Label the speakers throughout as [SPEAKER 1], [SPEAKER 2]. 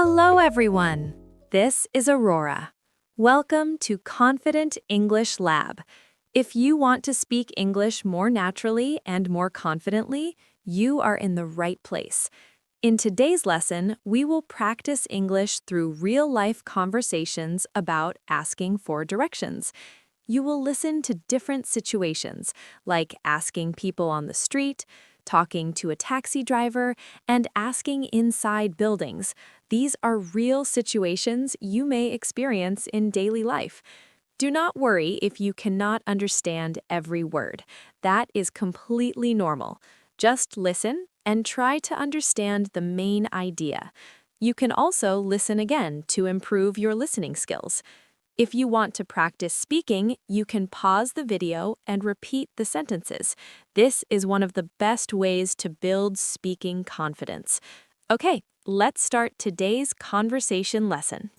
[SPEAKER 1] Hello, everyone. This is Aurora. Welcome to Confident English Lab. If you want to speak English more naturally and more confidently, you are in the right place. In today's lesson, we will practice English through real-life conversations about asking for directions. You will listen to different situations, like asking people on the street, talking to a taxi driver, and asking inside buildings. These are real situations you may experience in daily life. Do not worry if you cannot understand every word. That is completely normal. Just listen and try to understand the main idea. You can also listen again to improve your listening skills. If you want to practice speaking, you can pause the video and repeat the sentences. This is one of the best ways to build speaking confidence. Okay, let's start today's conversation lesson.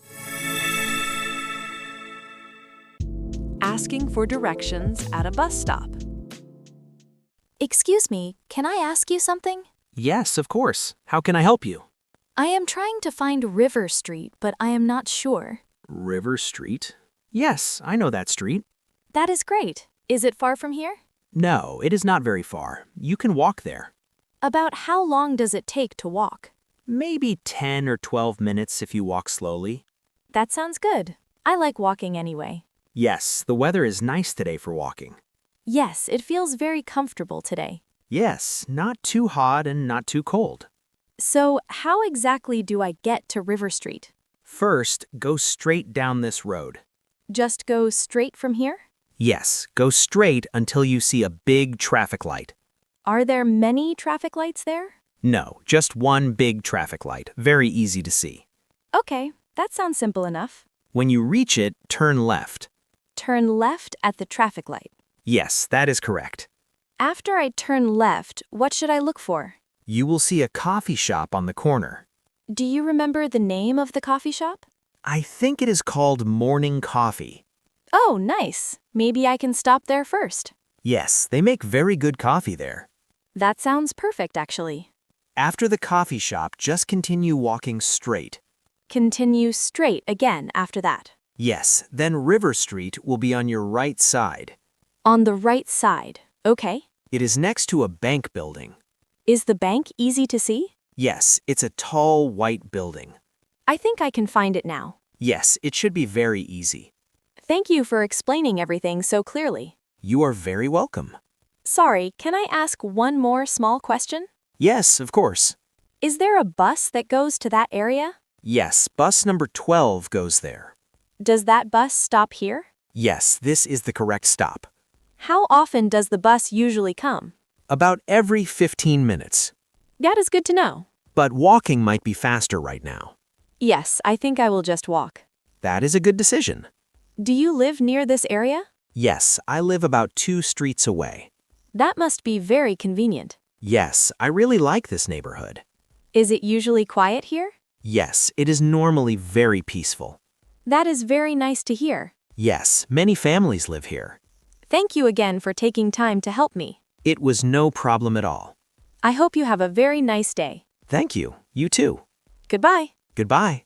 [SPEAKER 1] Asking for directions at a bus stop.
[SPEAKER 2] Excuse me, can I ask you something?
[SPEAKER 3] Yes, of course. How can I help you?
[SPEAKER 2] I am trying to find River Street, but I am not sure.
[SPEAKER 3] River Street? Yes, I know that street.
[SPEAKER 2] That is great. Is it far from here?
[SPEAKER 3] No, it is not very far. You can walk there.
[SPEAKER 2] About how long does it take to walk?
[SPEAKER 3] Maybe 10 or 12 minutes if you walk slowly.
[SPEAKER 2] That sounds good. I like walking anyway.
[SPEAKER 3] Yes, the weather is nice today for walking.
[SPEAKER 2] Yes, it feels very comfortable today.
[SPEAKER 3] Yes, not too hot and not too cold.
[SPEAKER 2] So, how exactly do I get to River Street?
[SPEAKER 3] First, go straight down this road.
[SPEAKER 2] Just go straight from here?
[SPEAKER 3] Yes, go straight until you see a big traffic light.
[SPEAKER 2] Are there many traffic lights there?
[SPEAKER 3] No, just one big traffic light, very easy to see.
[SPEAKER 2] Okay, that sounds simple enough.
[SPEAKER 3] When you reach it, turn left.
[SPEAKER 2] Turn left at the traffic light.
[SPEAKER 3] Yes, that is correct.
[SPEAKER 2] After I turn left, what should I look for?
[SPEAKER 3] You will see a coffee shop on the corner.
[SPEAKER 2] Do you remember the name of the coffee shop?
[SPEAKER 3] I think it is called Morning Coffee.
[SPEAKER 2] Oh, nice. Maybe I can stop there first.
[SPEAKER 3] Yes, they make very good coffee there.
[SPEAKER 2] That sounds perfect, actually.
[SPEAKER 3] After the coffee shop, just continue walking straight.
[SPEAKER 2] Continue straight again after that.
[SPEAKER 3] Yes, then River Street will be on your right side.
[SPEAKER 2] On the right side. Okay.
[SPEAKER 3] It is next to a bank building.
[SPEAKER 2] Is the bank easy to see?
[SPEAKER 3] Yes, it's a tall white building.
[SPEAKER 2] I think I can find it now.
[SPEAKER 3] Yes, it should be very easy.
[SPEAKER 2] Thank you for explaining everything so clearly.
[SPEAKER 3] You are very welcome.
[SPEAKER 2] Sorry, can I ask one more small question?
[SPEAKER 3] Yes, of course.
[SPEAKER 2] Is there a bus that goes to that area?
[SPEAKER 3] Yes, bus number 12 goes there.
[SPEAKER 2] Does that bus stop here?
[SPEAKER 3] Yes, this is the correct stop.
[SPEAKER 2] How often does the bus usually come?
[SPEAKER 3] About every 15 minutes.
[SPEAKER 2] That is good to know.
[SPEAKER 3] But walking might be faster right now.
[SPEAKER 2] Yes, I think I will just walk.
[SPEAKER 3] That is a good decision.
[SPEAKER 2] Do you live near this area?
[SPEAKER 3] Yes, I live about 2 streets away.
[SPEAKER 2] That must be very convenient.
[SPEAKER 3] Yes, I really like this neighborhood.
[SPEAKER 2] Is it usually quiet here?
[SPEAKER 3] Yes, it is normally very peaceful.
[SPEAKER 2] That is very nice to hear.
[SPEAKER 3] Yes, many families live here.
[SPEAKER 2] Thank you again for taking time to help me.
[SPEAKER 3] It was no problem at all.
[SPEAKER 2] I hope you have a very nice day.
[SPEAKER 3] Thank you. You too.
[SPEAKER 2] Goodbye.
[SPEAKER 3] Goodbye.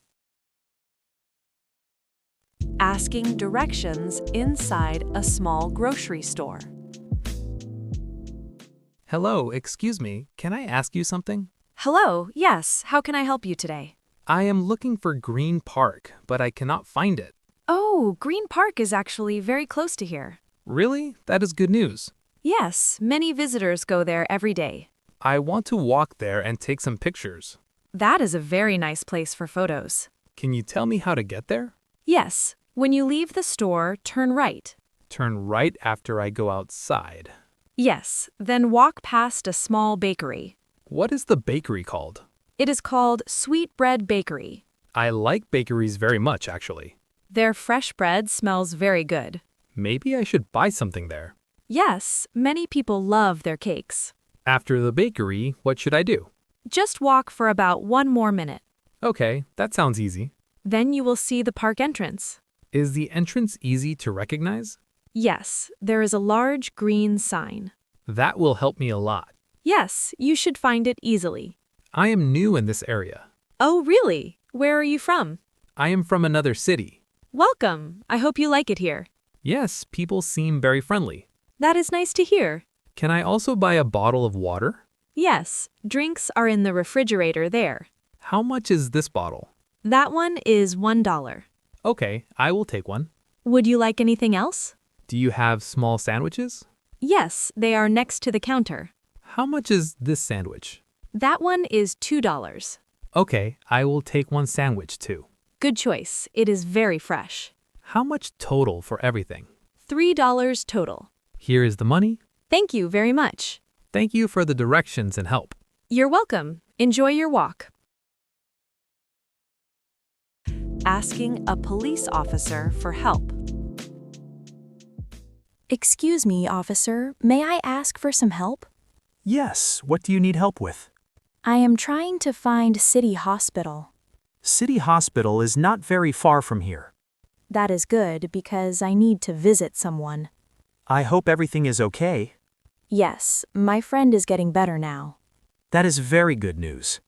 [SPEAKER 1] Asking directions inside a small grocery store.
[SPEAKER 4] Hello, excuse me, can I ask you something?
[SPEAKER 1] Hello, yes, how can I help you today?
[SPEAKER 4] I am looking for Green Park, but I cannot find it.
[SPEAKER 1] Oh, Green Park is actually very close to here.
[SPEAKER 4] Really? That is good news.
[SPEAKER 1] Yes, many visitors go there every day.
[SPEAKER 4] I want to walk there and take some pictures.
[SPEAKER 1] That is a very nice place for photos.
[SPEAKER 4] Can you tell me how to get there?
[SPEAKER 1] Yes, when you leave the store, turn right.
[SPEAKER 4] Turn right after I go outside.
[SPEAKER 1] Yes, then walk past a small bakery.
[SPEAKER 4] What is the bakery called?
[SPEAKER 1] It is called Sweetbread Bakery.
[SPEAKER 4] I like bakeries very much, actually.
[SPEAKER 1] Their fresh bread smells very good.
[SPEAKER 4] Maybe I should buy something there.
[SPEAKER 1] Yes, many people love their cakes.
[SPEAKER 4] After the bakery, what should I do?
[SPEAKER 1] Just walk for about 1 more minute.
[SPEAKER 4] Okay, that sounds easy.
[SPEAKER 1] Then you will see the park entrance.
[SPEAKER 4] Is the entrance easy to recognize?
[SPEAKER 1] Yes, there is a large green sign.
[SPEAKER 4] That will help me a lot.
[SPEAKER 1] Yes, you should find it easily.
[SPEAKER 4] I am new in this area.
[SPEAKER 1] Oh, really? Where are you from?
[SPEAKER 4] I am from another city.
[SPEAKER 1] Welcome. I hope you like it here.
[SPEAKER 4] Yes, people seem very friendly.
[SPEAKER 1] That is nice to hear.
[SPEAKER 4] Can I also buy a bottle of water?
[SPEAKER 1] Yes, drinks are in the refrigerator there.
[SPEAKER 4] How much is this bottle?
[SPEAKER 1] That one is $1.
[SPEAKER 4] Okay, I will take one.
[SPEAKER 1] Would you like anything else?
[SPEAKER 4] Do you have small sandwiches?
[SPEAKER 1] Yes, they are next to the counter.
[SPEAKER 4] How much is this sandwich?
[SPEAKER 1] That one is $2.
[SPEAKER 4] Okay, I will take one sandwich too.
[SPEAKER 1] Good choice. It is very fresh.
[SPEAKER 4] How much total for everything?
[SPEAKER 1] $3 total.
[SPEAKER 4] Here is the money.
[SPEAKER 1] Thank you very much.
[SPEAKER 4] Thank you for the directions and help.
[SPEAKER 1] You're welcome. Enjoy your walk. Asking a police officer for help.
[SPEAKER 2] Excuse me, officer. May I ask for some help?
[SPEAKER 3] Yes, what do you need help with?
[SPEAKER 2] I am trying to find City Hospital.
[SPEAKER 3] City Hospital is not very far from here.
[SPEAKER 2] That is good because I need to visit someone.
[SPEAKER 3] I hope everything is okay.
[SPEAKER 2] Yes, my friend is getting better now.
[SPEAKER 3] That is very good news.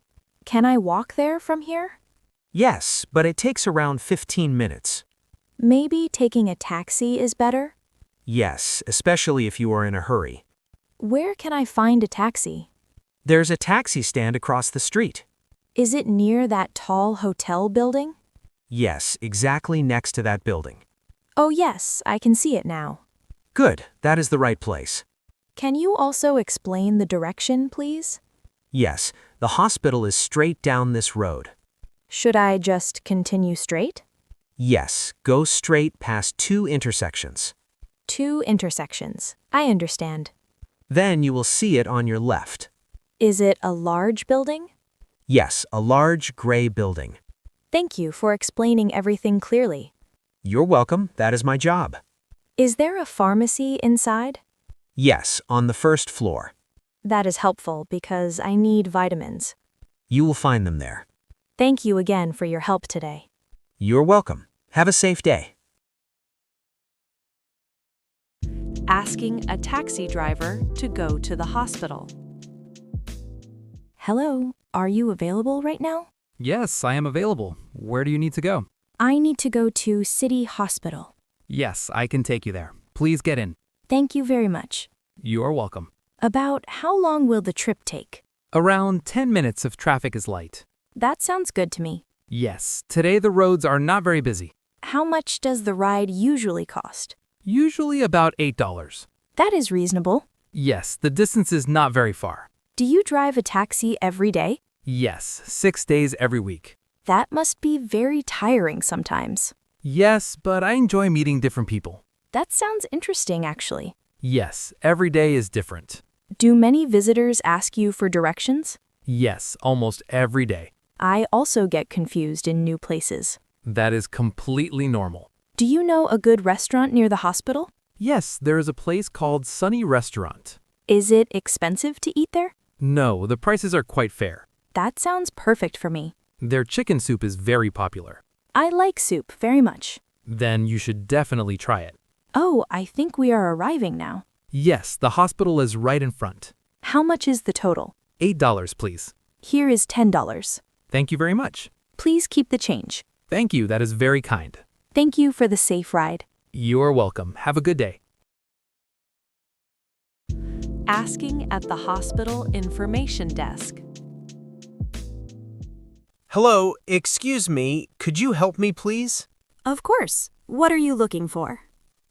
[SPEAKER 2] Can I walk there from here?
[SPEAKER 3] Yes, but it takes around 15 minutes.
[SPEAKER 2] Maybe taking a taxi is better?
[SPEAKER 3] Yes, especially if you are in a hurry.
[SPEAKER 2] Where can I find a taxi?
[SPEAKER 3] There's a taxi stand across the street.
[SPEAKER 2] Is it near that tall hotel building?
[SPEAKER 3] Yes, exactly next to that building.
[SPEAKER 2] Oh yes, I can see it now.
[SPEAKER 3] Good, that is the right place.
[SPEAKER 2] Can you also explain the direction, please?
[SPEAKER 3] Yes, the hospital is straight down this road.
[SPEAKER 2] Should I just continue straight?
[SPEAKER 3] Yes, go straight past 2 intersections.
[SPEAKER 2] 2 intersections. I understand.
[SPEAKER 3] Then you will see it on your left.
[SPEAKER 2] Is it a large building?
[SPEAKER 3] Yes, a large gray building.
[SPEAKER 2] Thank you for explaining everything clearly.
[SPEAKER 3] You're welcome, that is my job.
[SPEAKER 2] Is there a pharmacy inside?
[SPEAKER 3] Yes, on the first floor.
[SPEAKER 2] That is helpful because I need vitamins.
[SPEAKER 3] You will find them there.
[SPEAKER 2] Thank you again for your help today.
[SPEAKER 3] You're welcome. Have a safe day.
[SPEAKER 1] Asking a taxi driver to go to the hospital.
[SPEAKER 2] Hello, are you available right now?
[SPEAKER 4] Yes, I am available. Where do you need to go?
[SPEAKER 2] I need to go to City Hospital.
[SPEAKER 4] Yes, I can take you there. Please get in.
[SPEAKER 2] Thank you very much.
[SPEAKER 4] You are welcome.
[SPEAKER 2] About how long will the trip take?
[SPEAKER 4] Around 10 minutes if traffic is light.
[SPEAKER 2] That sounds good to me.
[SPEAKER 4] Yes, today the roads are not very busy.
[SPEAKER 2] How much does the ride usually cost?
[SPEAKER 4] Usually about $8.
[SPEAKER 2] That is reasonable.
[SPEAKER 4] Yes, the distance is not very far.
[SPEAKER 2] Do you drive a taxi every day?
[SPEAKER 4] Yes, 6 days every week.
[SPEAKER 2] That must be very tiring sometimes.
[SPEAKER 4] Yes, but I enjoy meeting different people.
[SPEAKER 2] That sounds interesting, actually.
[SPEAKER 4] Yes, every day is different.
[SPEAKER 2] Do many visitors ask you for directions?
[SPEAKER 4] Yes, almost every day.
[SPEAKER 2] I also get confused in new places.
[SPEAKER 4] That is completely normal.
[SPEAKER 2] Do you know a good restaurant near the hospital?
[SPEAKER 4] Yes, there is a place called Sunny Restaurant.
[SPEAKER 2] Is it expensive to eat there?
[SPEAKER 4] No, the prices are quite fair.
[SPEAKER 2] That sounds perfect for me.
[SPEAKER 4] Their chicken soup is very popular.
[SPEAKER 2] I like soup very much.
[SPEAKER 4] Then you should definitely try it.
[SPEAKER 2] Oh, I think we are arriving now.
[SPEAKER 4] Yes, the hospital is right in front.
[SPEAKER 2] How much is the total?
[SPEAKER 4] $8, please.
[SPEAKER 2] Here is $10.
[SPEAKER 4] Thank you very much.
[SPEAKER 2] Please keep the change.
[SPEAKER 4] Thank you, that is very kind.
[SPEAKER 2] Thank you for the safe ride.
[SPEAKER 4] You are welcome. Have a good day.
[SPEAKER 1] Asking at the hospital information desk.
[SPEAKER 5] Hello, excuse me, could you help me please?
[SPEAKER 6] Of course. What are you looking for?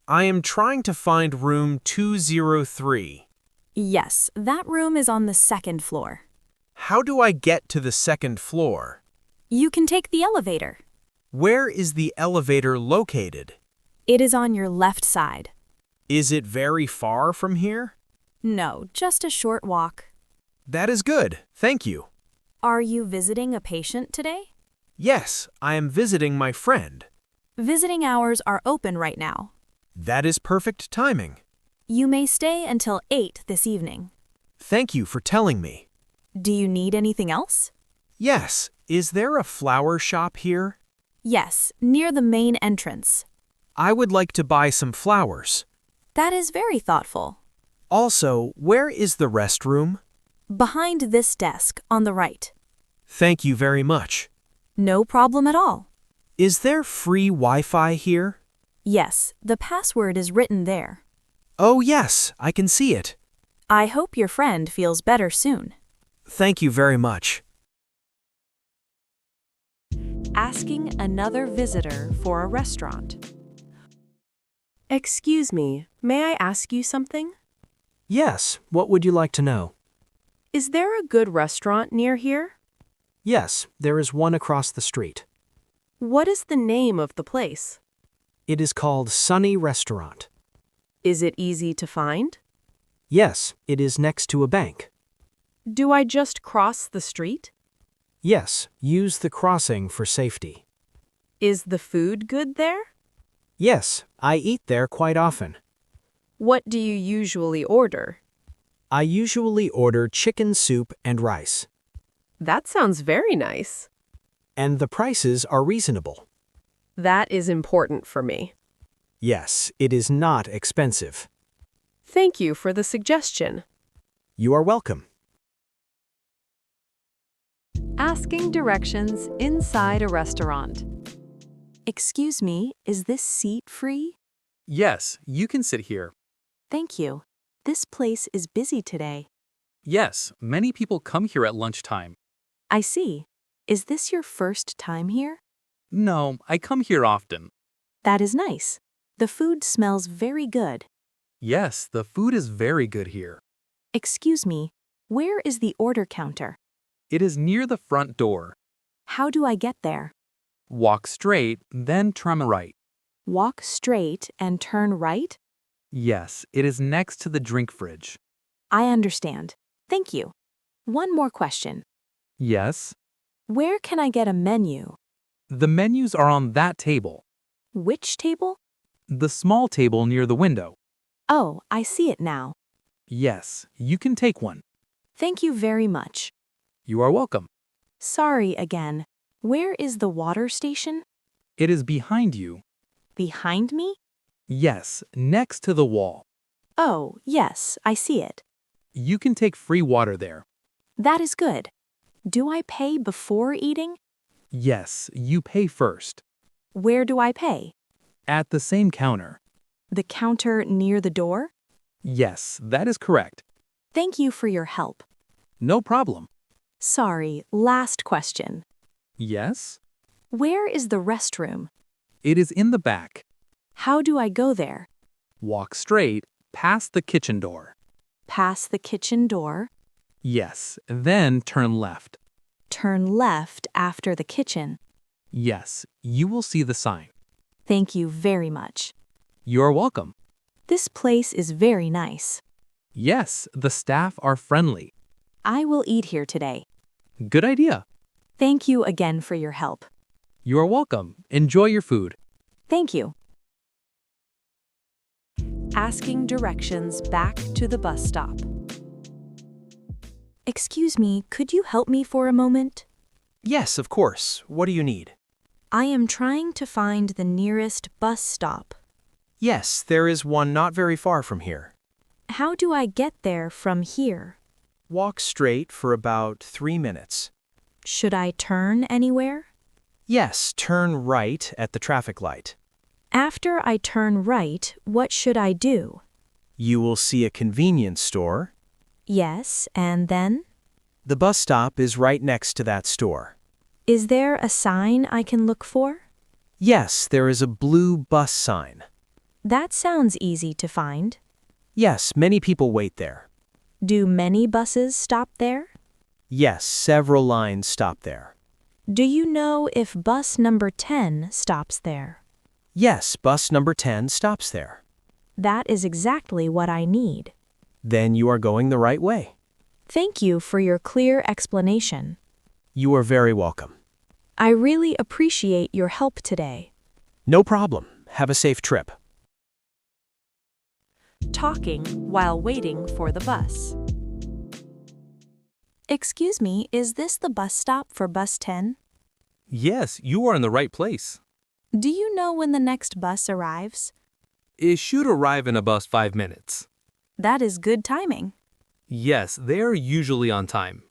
[SPEAKER 5] I am trying to find room 203.
[SPEAKER 6] Yes, that room is on the 2nd floor.
[SPEAKER 5] How do I get to the 2nd floor?
[SPEAKER 6] You can take the elevator.
[SPEAKER 5] Where is the elevator located?
[SPEAKER 6] It is on your left side.
[SPEAKER 5] Is it very far from here?
[SPEAKER 6] No, just a short walk.
[SPEAKER 5] That is good, thank you.
[SPEAKER 6] Are you visiting a patient today?
[SPEAKER 5] Yes, I am visiting my friend.
[SPEAKER 6] Visiting hours are open right now.
[SPEAKER 5] That is perfect timing.
[SPEAKER 6] You may stay until 8 this evening.
[SPEAKER 5] Thank you for telling me.
[SPEAKER 6] Do you need anything else?
[SPEAKER 5] Yes, is there a flower shop here?
[SPEAKER 6] Yes, near the main entrance.
[SPEAKER 5] I would like to buy some flowers.
[SPEAKER 6] That is very thoughtful.
[SPEAKER 5] Also, where is the restroom?
[SPEAKER 6] Behind this desk on the right.
[SPEAKER 5] Thank you very much.
[SPEAKER 6] No problem at all.
[SPEAKER 5] Is there free Wi-Fi here?
[SPEAKER 6] Yes, the password is written there.
[SPEAKER 5] Oh yes, I can see it.
[SPEAKER 6] I hope your friend feels better soon.
[SPEAKER 5] Thank you very much.
[SPEAKER 1] Asking another visitor for a restaurant.
[SPEAKER 7] Excuse me, may I ask you something?
[SPEAKER 5] Yes, what would you like to know?
[SPEAKER 7] Is there a good restaurant near here?
[SPEAKER 5] Yes, there is one across the street.
[SPEAKER 7] What is the name of the place?
[SPEAKER 5] It is called Sunny Restaurant.
[SPEAKER 7] Is it easy to find?
[SPEAKER 5] Yes, it is next to a bank.
[SPEAKER 7] Do I just cross the street?
[SPEAKER 5] Yes, use the crossing for safety.
[SPEAKER 7] Is the food good there?
[SPEAKER 5] Yes, I eat there quite often.
[SPEAKER 7] What do you usually order?
[SPEAKER 5] I usually order chicken soup and rice.
[SPEAKER 7] That sounds very nice.
[SPEAKER 5] And the prices are reasonable.
[SPEAKER 7] That is important for me.
[SPEAKER 5] Yes, it is not expensive.
[SPEAKER 7] Thank you for the suggestion.
[SPEAKER 5] You are welcome.
[SPEAKER 1] Asking directions inside a restaurant.
[SPEAKER 2] Excuse me, is this seat free?
[SPEAKER 4] Yes, you can sit here.
[SPEAKER 2] Thank you. This place is busy today.
[SPEAKER 4] Yes, many people come here at lunchtime.
[SPEAKER 2] I see. Is this your first time here?
[SPEAKER 4] No, I come here often.
[SPEAKER 2] That is nice. The food smells very good.
[SPEAKER 4] Yes, the food is very good here.
[SPEAKER 2] Excuse me, where is the order counter?
[SPEAKER 4] It is near the front door.
[SPEAKER 2] How do I get there?
[SPEAKER 4] Walk straight, then turn right.
[SPEAKER 2] Walk straight and turn right?
[SPEAKER 4] Yes, it is next to the drink fridge.
[SPEAKER 2] I understand. Thank you. One more question.
[SPEAKER 4] Yes,
[SPEAKER 2] Where can I get a menu?
[SPEAKER 4] the menus are on that table.
[SPEAKER 2] Which table?
[SPEAKER 4] The small table near the window.
[SPEAKER 2] Oh, I see it now.
[SPEAKER 4] Yes, you can take one.
[SPEAKER 2] Thank you very much.
[SPEAKER 4] You are welcome.
[SPEAKER 2] Sorry again. Where is the water station?
[SPEAKER 4] It is behind you.
[SPEAKER 2] Behind me?
[SPEAKER 4] Yes, next to the wall.
[SPEAKER 2] Oh, yes, I see it.
[SPEAKER 4] You can take free water there.
[SPEAKER 2] That is good. Do I pay before eating?
[SPEAKER 4] Yes, you pay first.
[SPEAKER 2] Where do I pay?
[SPEAKER 4] At the same counter.
[SPEAKER 2] The counter near the door?
[SPEAKER 4] Yes, that is correct.
[SPEAKER 2] Thank you for your help.
[SPEAKER 4] No problem.
[SPEAKER 2] Sorry, last question.
[SPEAKER 4] Yes?
[SPEAKER 2] Where is the restroom?
[SPEAKER 4] It is in the back.
[SPEAKER 2] How do I go there?
[SPEAKER 4] Walk straight, past the kitchen door.
[SPEAKER 2] Pass the kitchen door,
[SPEAKER 4] Yes, then turn left.
[SPEAKER 2] turn left after the kitchen.
[SPEAKER 4] Yes, you will see the sign.
[SPEAKER 2] Thank you very much.
[SPEAKER 4] You are welcome.
[SPEAKER 2] This place is very nice.
[SPEAKER 4] Yes, the staff are friendly.
[SPEAKER 2] I will eat here today.
[SPEAKER 4] Good idea.
[SPEAKER 2] Thank you again for your help.
[SPEAKER 4] You are welcome. Enjoy your food.
[SPEAKER 2] Thank you.
[SPEAKER 1] Asking directions back to the bus stop.
[SPEAKER 2] Excuse me, could you help me for a moment?
[SPEAKER 5] Yes, of course. What do you need?
[SPEAKER 2] I am trying to find the nearest bus stop.
[SPEAKER 5] Yes, there is one not very far from here.
[SPEAKER 2] How do I get there from here?
[SPEAKER 5] Walk straight for about 3 minutes.
[SPEAKER 2] Should I turn anywhere?
[SPEAKER 5] Yes, turn right at the traffic light.
[SPEAKER 2] After I turn right, what should I do?
[SPEAKER 5] You will see a convenience store.
[SPEAKER 2] Yes, and then?
[SPEAKER 5] The bus stop is right next to that store.
[SPEAKER 2] Is there a sign I can look for?
[SPEAKER 5] Yes, there is a blue bus sign.
[SPEAKER 2] That sounds easy to find.
[SPEAKER 5] Yes, many people wait there.
[SPEAKER 2] Do many buses stop there?
[SPEAKER 5] Yes, several lines stop there.
[SPEAKER 2] Do you know if bus number 10 stops there?
[SPEAKER 5] Yes, bus number 10 stops there.
[SPEAKER 2] That is exactly what I need.
[SPEAKER 5] Then you are going the right way.
[SPEAKER 2] Thank you for your clear explanation.
[SPEAKER 5] You are very welcome.
[SPEAKER 2] I really appreciate your help today.
[SPEAKER 5] No problem. Have a safe trip.
[SPEAKER 1] Talking while waiting for the bus.
[SPEAKER 2] Excuse me, is this the bus stop for bus 10?
[SPEAKER 8] Yes, you are in the right place.
[SPEAKER 2] Do you know when the next bus arrives?
[SPEAKER 8] It should arrive in about 5 minutes.
[SPEAKER 2] That is good timing.
[SPEAKER 8] Yes, they are usually on time.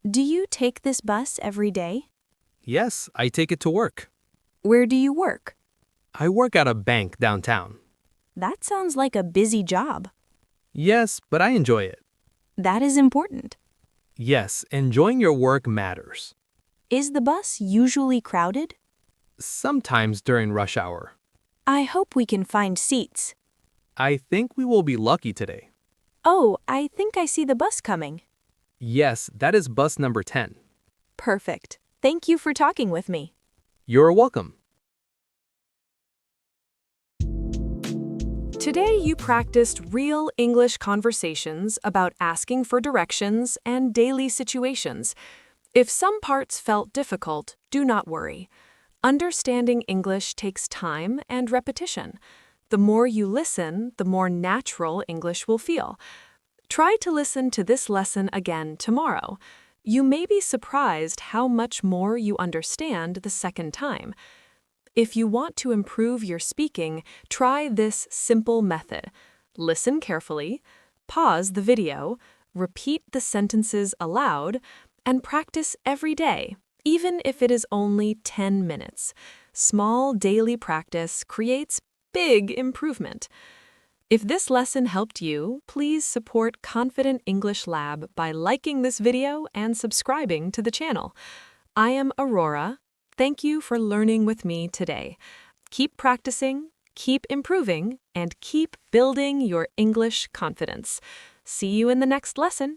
[SPEAKER 2] Do you take this bus every day?
[SPEAKER 8] Yes, I take it to work.
[SPEAKER 6] Where do you work?
[SPEAKER 8] I work at a bank downtown.
[SPEAKER 6] That sounds like a busy job.
[SPEAKER 8] Yes, but I enjoy it.
[SPEAKER 6] That is important.
[SPEAKER 8] Yes, enjoying your work matters.
[SPEAKER 6] Is the bus usually crowded?
[SPEAKER 8] Sometimes during rush hour.
[SPEAKER 6] I hope we can find seats.
[SPEAKER 8] I think we will be lucky today.
[SPEAKER 6] Oh, I think I see the bus coming.
[SPEAKER 8] Yes, that is bus number 10.
[SPEAKER 6] Perfect. Thank you for talking with me.
[SPEAKER 8] You're welcome.
[SPEAKER 7] Today you practiced real English conversations about asking for directions and daily situations. If some parts felt difficult, do not worry. Understanding English takes time and repetition. The more you listen, the more natural English will feel. Try to listen to this lesson again tomorrow. You may be surprised how much more you understand the second time. If you want to improve your speaking, try this simple method. Listen carefully, pause the video, repeat the sentences aloud, and practice every day, even if it is only 10 minutes. Small daily practice creates big improvement. If this lesson helped you, please support Confident English Lab by liking this video and subscribing to the channel. I am Aurora. Thank you for learning with me today. Keep practicing, keep improving, and keep building your English confidence. See you in the next lesson.